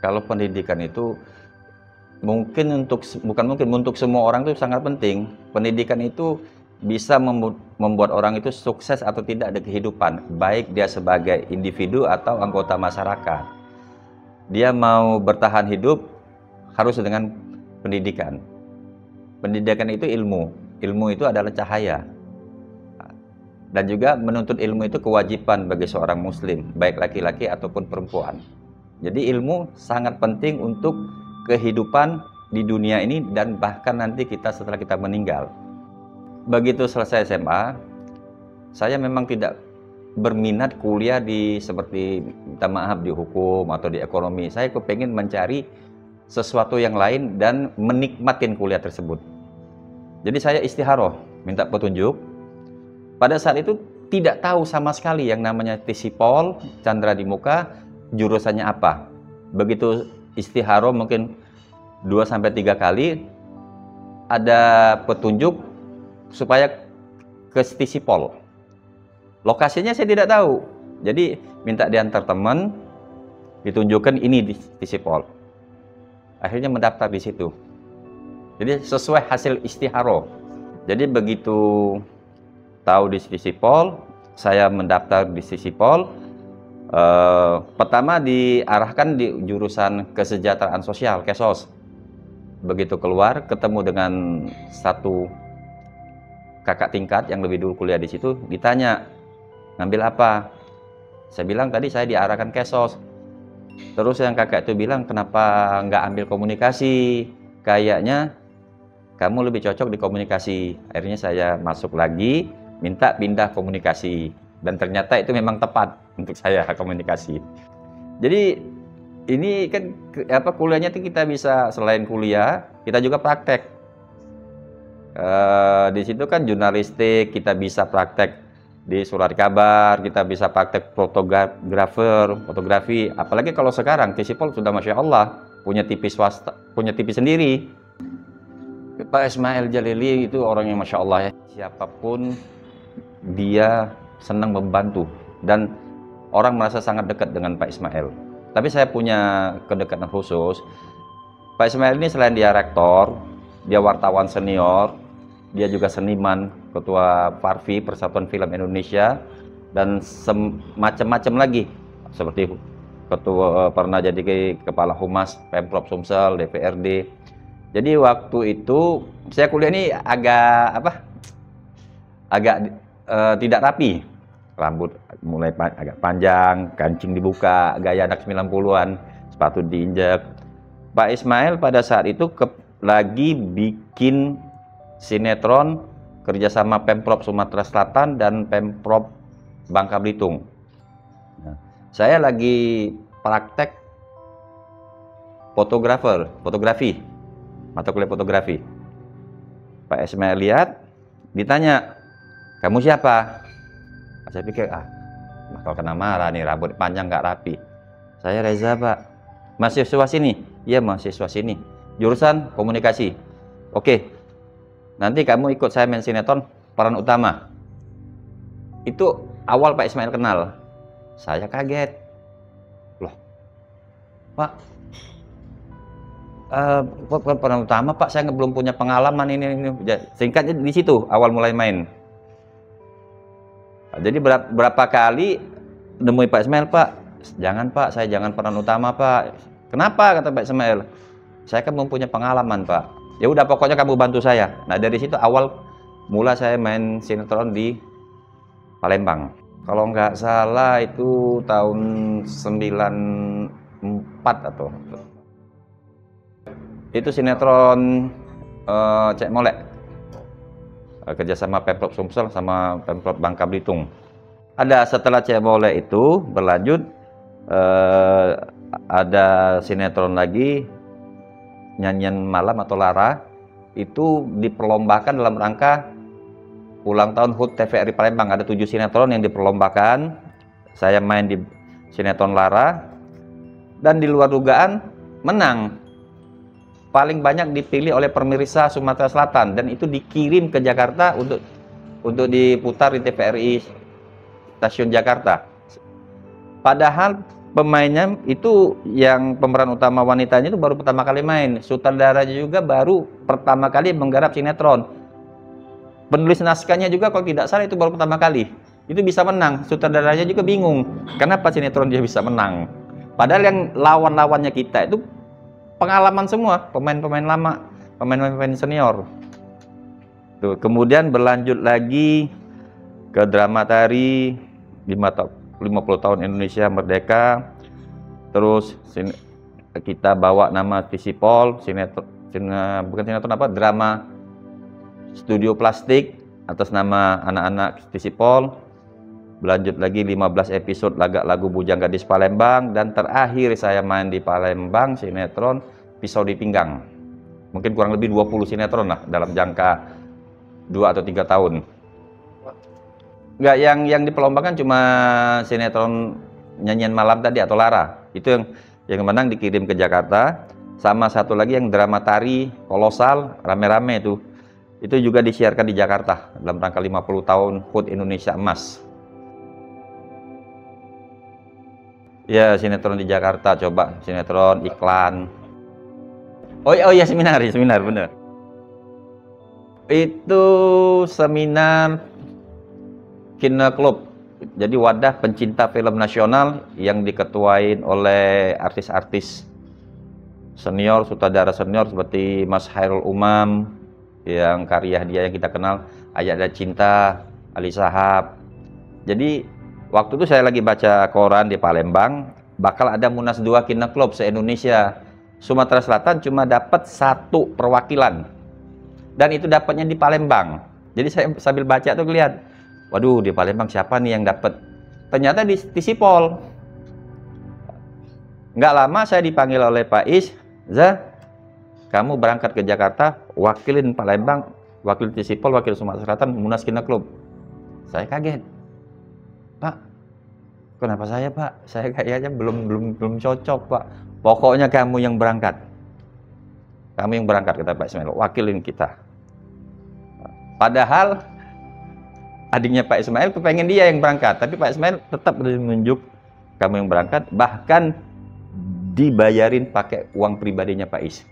Kalau pendidikan itu untuk semua orang itu sangat penting. Pendidikan itu bisa membuat orang itu sukses atau tidak di kehidupan, baik dia sebagai individu atau anggota masyarakat. Dia mau bertahan hidup harus dengan pendidikan. Pendidikan itu ilmu. Ilmu itu adalah cahaya. Dan juga menuntut ilmu itu kewajiban bagi seorang muslim, baik laki-laki ataupun perempuan. Jadi ilmu sangat penting untuk kehidupan di dunia ini dan bahkan nanti kita setelah kita meninggal. Begitu selesai SMA, saya memang tidak berminat kuliah di seperti minta maaf di hukum atau di ekonomi. Saya kepengen mencari sesuatu yang lain dan menikmatin kuliah tersebut. Jadi saya istikharah, minta petunjuk. Pada saat itu tidak tahu sama sekali yang namanya Tisipol, Chandra di Muka, jurusannya apa. Begitu istikharah mungkin 2-3 kali ada petunjuk supaya ke Tisipol. Lokasinya saya tidak tahu. Jadi minta diantar teman, ditunjukkan ini di Tisipol. Akhirnya mendaftar di situ. Jadi sesuai hasil istikharah. Jadi begitu tahu di Tisipol, saya mendaftar di Tisipol. Pertama diarahkan di jurusan kesejahteraan sosial, Kesos. Begitu keluar, ketemu dengan satu kakak tingkat yang lebih dulu kuliah di situ, ditanya, ngambil apa? Saya bilang tadi saya diarahkan Kesos. Terus yang kakak itu bilang, kenapa nggak ambil komunikasi? Kayaknya kamu lebih cocok di komunikasi. Akhirnya saya masuk lagi, minta pindah komunikasi. Dan ternyata itu memang tepat untuk saya komunikasi. Jadi ini kan kuliahnya itu kita bisa selain kuliah, kita juga praktek. Di situ kan jurnalistik, kita bisa praktek di surat kabar, kita bisa praktek fotografi. Apalagi kalau sekarang Tisipol sudah masya Allah punya TV swasta, punya TV sendiri. Pak Ismail Jalili itu orang yang masya Allah ya, siapapun dia senang membantu dan orang merasa sangat dekat dengan Pak Ismail. Tapi saya punya kedekatan khusus. Pak Ismail ini selain dia rektor, dia wartawan senior, dia juga seniman, ketua Parvi, Persatuan Film Indonesia, dan macam-macam lagi. Seperti ketua, pernah jadi kepala Humas Pemprov Sumsel, DPRD. Jadi waktu itu saya kuliah ini agak tidak rapi. Rambut mulai agak panjang, kancing dibuka, gaya anak 90-an, sepatu diinjak. Pak Ismail pada saat itu lagi bikin sinetron kerjasama Pemprov Sumatera Selatan dan Pemprov Bangka Belitung. Nah, saya lagi praktek fotografi, mata kuliah fotografi. Pak Ismail lihat, ditanya, kamu siapa? Saya pikir, bakal kena marah nih, rambut panjang nggak rapi. Saya Reza, Pak. Mahasiswa sini? Iya, mahasiswa sini. Jurusan komunikasi. Oke, nanti kamu ikut saya main sinetron peran utama. Itu awal Pak Ismail kenal. Saya kaget. Loh, Pak, peran utama Pak, saya belum punya pengalaman ini. Singkatnya di situ awal mulai main. Jadi berapa kali nemui Pak Ismail, Pak, jangan Pak, saya jangan peran utama Pak. Kenapa? Kata Pak Ismail, saya kan mempunyai pengalaman Pak. Ya udah pokoknya kamu bantu saya. Nah dari situ awal mula saya main sinetron di Palembang. Kalau nggak salah itu tahun 94 atau itu sinetron Cek Molek, kerjasama Pemprov Sumsel sama Pemprov Bangka Belitung. Ada setelah Cek Molek itu berlanjut ada sinetron lagi, Nyanyian Malam atau Lara, itu diperlombakan dalam rangka ulang tahun HUT TVRI Palembang. Ada 7 sinetron yang diperlombakan. Saya main di sinetron Lara dan di luar dugaan menang. Paling banyak dipilih oleh pemirsa Sumatera Selatan dan itu dikirim ke Jakarta untuk diputar di TVRI stasiun Jakarta. Padahal pemainnya itu yang pemeran utama wanitanya itu baru pertama kali main, sutradaranya juga baru pertama kali menggarap sinetron, penulis naskahnya juga kalau tidak salah itu baru pertama kali, itu bisa menang. Sutradaranya juga bingung kenapa sinetron dia bisa menang, padahal yang lawan-lawannya kita itu pengalaman semua, pemain-pemain lama, pemain-pemain senior. Tuh, kemudian berlanjut lagi ke drama tari 50 tahun Indonesia Merdeka. Terus kita bawa nama Tisipol, bukan sinetron apa, drama Studio Plastik atas nama anak-anak Tisipol. Berlanjut lagi 15 episode lagu Bujang Gadis Palembang, dan terakhir saya main di Palembang sinetron Pisau di Pinggang. Mungkin kurang lebih 20 sinetron lah dalam jangka 2 atau 3 tahun. Enggak, yang diperlombakan cuma sinetron Nyanyian Malam tadi atau Lara. Itu yang menang dikirim ke Jakarta. Sama satu lagi yang drama tari kolosal rame-rame itu. Itu juga disiarkan di Jakarta dalam rangka 50 tahun HUT Indonesia Emas. Ya, sinetron di Jakarta, coba sinetron iklan. Oh ya, seminar bener. Itu seminar Kina Club, jadi wadah pencinta film nasional yang diketuain oleh artis-artis senior, sutradara senior seperti Mas Hairul Umam, yang karya dia yang kita kenal, Ayat dan Cinta, Ali Shahab. Jadi waktu itu saya lagi baca koran di Palembang, bakal ada Munas 2 Kina Club se-Indonesia. Sumatera Selatan cuma dapat 1 perwakilan, dan itu dapatnya di Palembang. Jadi saya sambil baca tuh lihat, waduh, di Palembang siapa nih yang dapat? Ternyata di Tisipol. Nggak lama saya dipanggil oleh Pak Is, "Za, kamu berangkat ke Jakarta, wakilin Palembang, wakil Tisipol, wakil Sumatera Selatan, Munas Kina Club." Saya kaget. "Pak, kenapa saya, Pak? Saya kayaknya belum cocok, Pak." "Pokoknya kamu yang berangkat. Kamu yang berangkat," kata Pak Ismail, "wakilin kita." Padahal adiknya Pak Ismail kepengen dia yang berangkat, tapi Pak Ismail tetap menunjuk kamu yang berangkat, bahkan dibayarin pakai uang pribadinya Pak Is.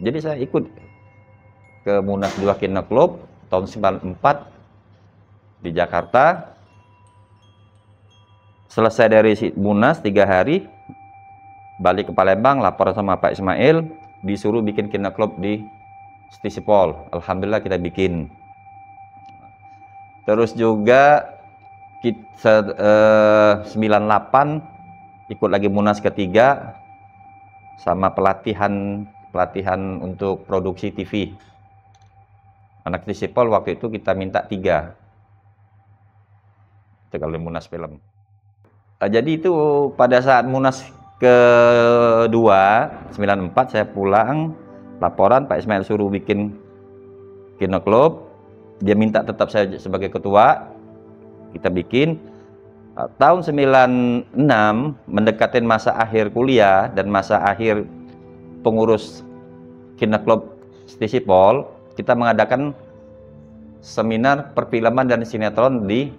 Jadi saya ikut ke Munas 2 Kina Club tahun 94 di Jakarta. Selesai dari Munas 3 hari, balik ke Palembang, lapor sama Pak Ismail, disuruh bikin Kina Club di Tisipol. Alhamdulillah kita bikin. Terus juga kita 98 ikut lagi Munas ketiga sama pelatihan untuk produksi TV. Anak Tisipol waktu itu kita minta 3. Itu kalau Munas film. Jadi itu pada saat Munas kedua 94 saya pulang, laporan Pak Ismail suruh bikin Kina Club. Dia minta tetap saya sebagai ketua, kita bikin. Tahun 96 mendekatin masa akhir kuliah dan masa akhir pengurus Kina Club Tisipol, kita mengadakan seminar perfilman dan sinetron di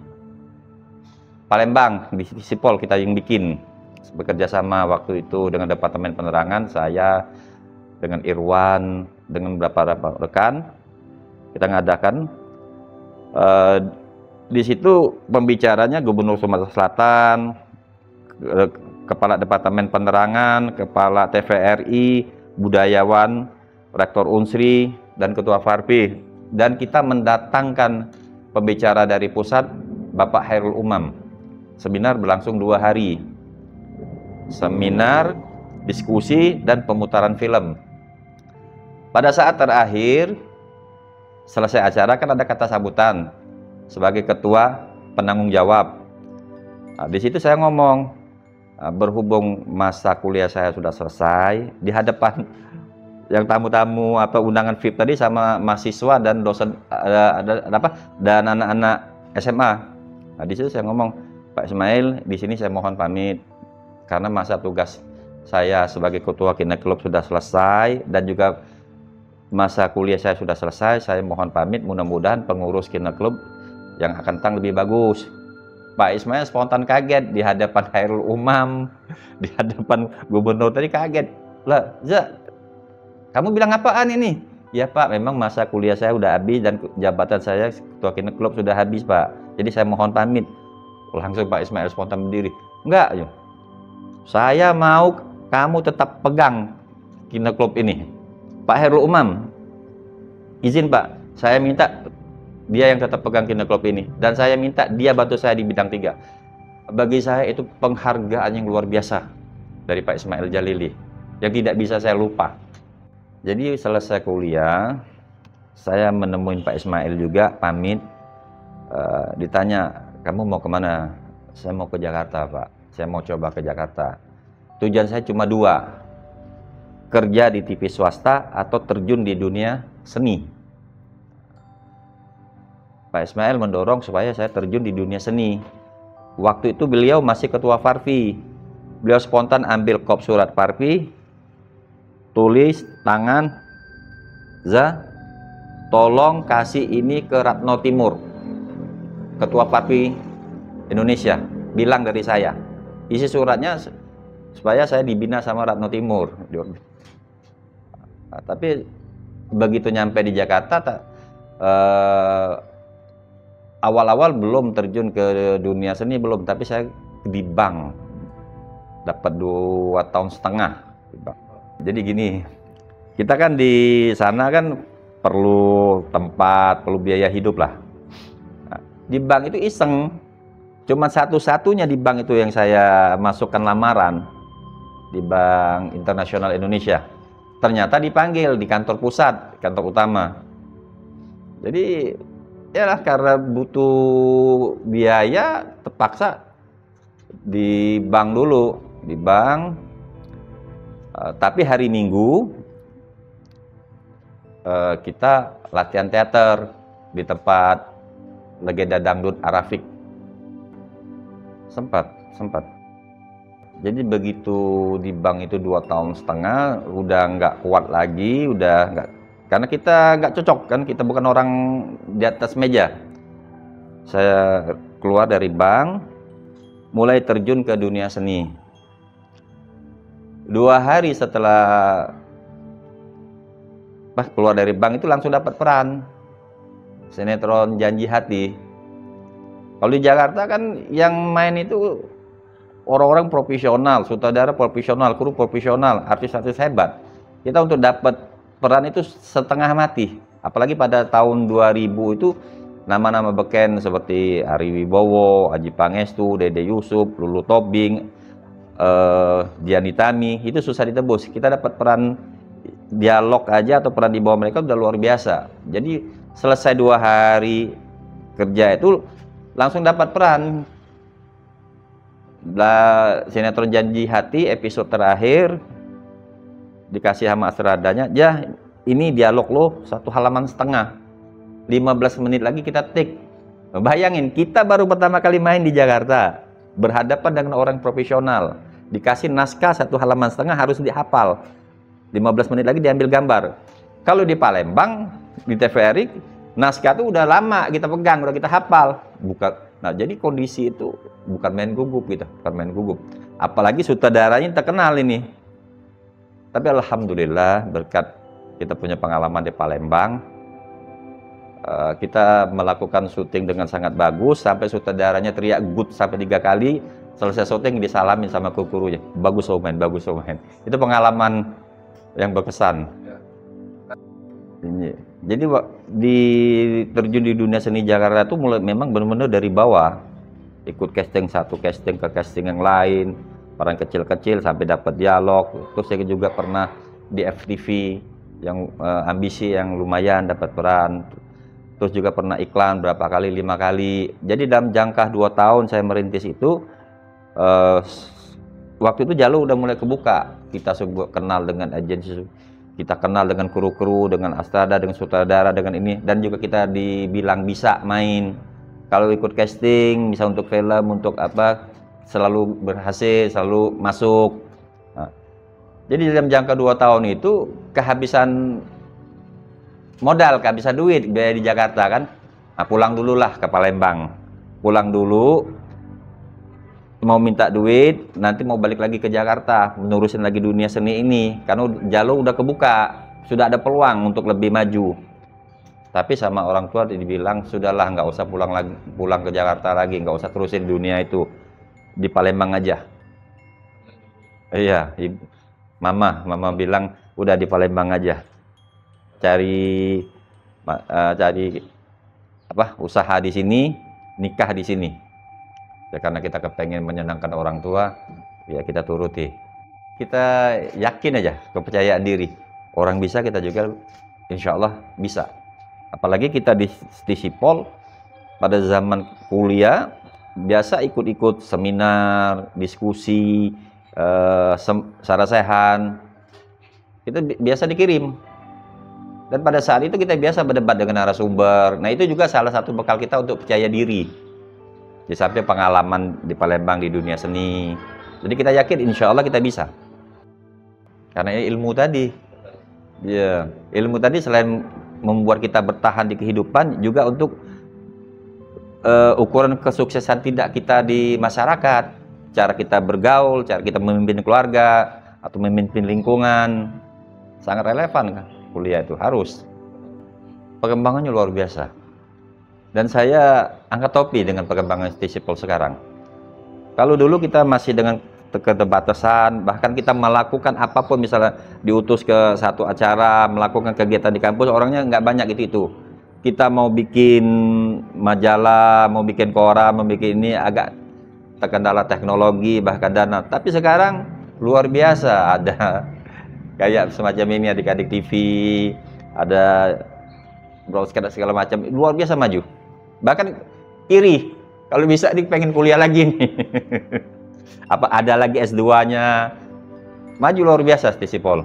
Palembang, di Tisipol kita yang bikin. Bekerja sama waktu itu dengan Departemen Penerangan, saya dengan Irwan, dengan beberapa rekan, kita ngadakan. Di situ pembicaranya Gubernur Sumatera Selatan, Kepala Departemen Penerangan, Kepala TVRI, budayawan, Rektor Unsri, dan Ketua Farpi. Dan kita mendatangkan pembicara dari pusat, Bapak Hairul Umam. Seminar berlangsung 2 hari. Seminar, diskusi, dan pemutaran film. Pada saat terakhir, selesai acara kan ada kata sambutan sebagai ketua penanggung jawab. Nah, di situ saya ngomong, berhubung masa kuliah saya sudah selesai, di hadapan yang tamu-tamu atau undangan VIP tadi sama mahasiswa dan dosen dan anak-anak SMA. Nah, di situ saya ngomong, "Pak Ismail, di sini saya mohon pamit karena masa tugas saya sebagai ketua Kina Club sudah selesai dan juga masa kuliah saya sudah selesai. Saya mohon pamit, mudah-mudahan pengurus Kina Club yang akan datang lebih bagus." Pak Ismail spontan kaget di hadapan Khairul Umam, di hadapan gubernur tadi kaget. Lah, Za, kamu bilang apaan ini? Ya Pak, memang masa kuliah saya udah habis dan jabatan saya ketua Kine Klub sudah habis Pak. Jadi saya mohon pamit. Langsung Pak Ismail spontan berdiri. Enggak, saya mau kamu tetap pegang Kine Klub ini. Pak Khairul Umam, izin Pak, saya minta dia yang tetap pegang Kine Klub ini. Dan saya minta dia bantu saya di bidang 3. Bagi saya itu penghargaan yang luar biasa dari Pak Ismail Jalili, yang tidak bisa saya lupa. Jadi selesai kuliah, saya menemui Pak Ismail juga, pamit. Ditanya, kamu mau kemana? Saya mau ke Jakarta Pak, saya mau coba ke Jakarta. Tujuan saya cuma 2, kerja di TV swasta atau terjun di dunia seni. Pak Ismail mendorong supaya saya terjun di dunia seni. Waktu itu beliau masih ketua Farvi. Beliau spontan ambil kop surat Farvi, tulis tangan, Za, tolong kasih ini ke Ratno Timur, ketua Farvi Indonesia, bilang dari saya. Isi suratnya supaya saya dibina sama Ratno Timur. Nah, tapi begitu nyampe di Jakarta, awal-awal belum terjun ke dunia seni, belum, tapi saya di bank dapat 2,5 tahun di bank. Jadi gini, kita kan di sana kan perlu tempat, perlu biaya hidup lah. Nah, di bank itu iseng, cuma satu-satunya di bank itu yang saya masukkan lamaran, di Bank Internasional Indonesia. Ternyata dipanggil di kantor pusat, kantor utama. Jadi ya lah, karena butuh biaya, terpaksa di bank dulu, di bank. Tapi hari Minggu kita latihan teater di tempat legenda dangdut Arafik. Sempat. Jadi begitu di bank itu 2,5 tahun, udah nggak kuat lagi, udah nggak. Karena kita nggak cocok kan, kita bukan orang di atas meja. Saya keluar dari bank, mulai terjun ke dunia seni. 2 hari setelah keluar dari bank itu langsung dapat peran sinetron Janji Hati. Kalau di Jakarta kan yang main itu orang-orang profesional, sutradara profesional, kru profesional, artis-artis hebat. Kita untuk dapat peran itu setengah mati. Apalagi pada tahun 2000 itu nama-nama beken seperti Ari Wibowo, Adjie Pangestu, Dede Yusuf, Lulu Tobing, Dian Nitami, itu susah ditebus. Kita dapat peran dialog aja atau peran di bawah mereka udah luar biasa. Jadi selesai 2 hari kerja itu langsung dapat peran. Sinetron Janji Hati episode terakhir dikasih sama sutradanya, ya ini dialog lo 1,5 halaman, 15 menit lagi kita take. Bayangin, kita baru pertama kali main di Jakarta, berhadapan dengan orang profesional, dikasih naskah 1,5 halaman harus dihafal, 15 menit lagi diambil gambar. Kalau di Palembang, di TVRI, naskah itu udah lama kita pegang, udah kita hafal. Nah, jadi kondisi itu bukan main gugup gitu, bukan main gugup. Apalagi sutradaranya terkenal ini. Tapi alhamdulillah berkat kita punya pengalaman di Palembang, kita melakukan syuting dengan sangat bagus sampai sutradaranya teriak good sampai 3 kali. Selesai syuting disalamin sama kru-krunya, bagus Omen, bagus Omen. Itu pengalaman yang berkesan. Jadi terjun di dunia seni Jakarta itu mulai memang benar-benar dari bawah, ikut casting satu casting ke casting yang lain, peran kecil-kecil sampai dapat dialog. Terus saya juga pernah di FTV yang ambisi yang lumayan dapat peran. Terus juga pernah iklan berapa kali, 5 kali. Jadi dalam jangka 2 tahun saya merintis itu, waktu itu jalur udah mulai kebuka. Kita kenal dengan agensi, kita kenal dengan kru-kru, dengan Astrada, dengan sutradara, dengan ini, dan juga kita dibilang bisa main. Kalau ikut casting, bisa untuk film, untuk apa, selalu berhasil, selalu masuk. Nah, jadi dalam jangka 2 tahun itu kehabisan modal, kehabisan duit biaya di Jakarta kan. Nah, pulang dulu lah ke Palembang. Pulang dulu, mau minta duit, nanti mau balik lagi ke Jakarta, menerusin lagi dunia seni ini, karena jalur udah kebuka, sudah ada peluang untuk lebih maju. Tapi sama orang tua dibilang, sudahlah nggak usah pulang ke Jakarta lagi, nggak usah terusin dunia itu, di Palembang aja. Iya, mama bilang udah di Palembang aja, cari cari apa usaha di sini, nikah di sini. Ya, karena kita kepengen menyenangkan orang tua, ya kita turuti. Kita yakin aja, kepercayaan diri. Orang bisa, kita juga insya Allah bisa. Apalagi kita di Sipol, pada zaman kuliah, biasa ikut-ikut seminar, diskusi, sarasehan. Itu biasa dikirim. Dan pada saat itu kita biasa berdebat dengan narasumber. Nah, itu juga salah satu bekal kita untuk percaya diri. Di samping pengalaman di Palembang di dunia seni. Jadi kita yakin insya Allah kita bisa. Karena ilmu tadi. Ya, ilmu tadi selain membuat kita bertahan di kehidupan, juga untuk ukuran kesuksesan tidak kita di masyarakat. Cara kita bergaul, cara kita memimpin keluarga, atau memimpin lingkungan. Sangat relevan kan? Kuliah itu harus. Perkembangannya luar biasa. Dan saya angkat topi dengan perkembangan Sipol sekarang. Kalau dulu kita masih dengan keterbatasan, bahkan kita melakukan apapun, misalnya diutus ke satu acara, melakukan kegiatan di kampus, orangnya nggak banyak itu. Kita mau bikin majalah, mau bikin koran, mau bikin ini, agak terkendala teknologi, bahkan dana. Tapi sekarang luar biasa, ada kayak semacam ini, Adik-Adik TV, ada broadcast segala macam, luar biasa maju. Bahkan iri, kalau bisa pengen kuliah lagi nih. Apa ada lagi S2-nya, maju luar biasa di Sipol.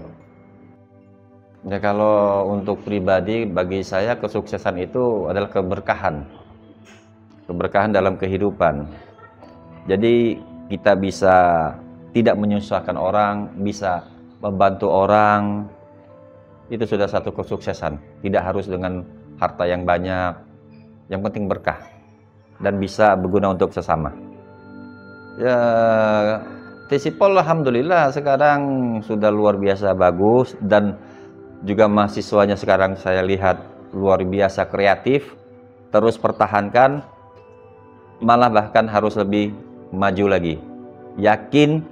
Ya, kalau untuk pribadi, bagi saya kesuksesan itu adalah keberkahan dalam kehidupan. Jadi kita bisa tidak menyusahkan orang, bisa membantu orang, itu sudah satu kesuksesan. Tidak harus dengan harta yang banyak, yang penting berkah dan bisa berguna untuk sesama. Ya, Sipol alhamdulillah sekarang sudah luar biasa bagus, dan juga mahasiswanya sekarang saya lihat luar biasa kreatif, terus pertahankan, malah bahkan harus lebih maju lagi. Yakin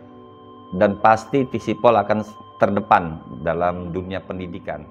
dan pasti Sipol akan terdepan dalam dunia pendidikan.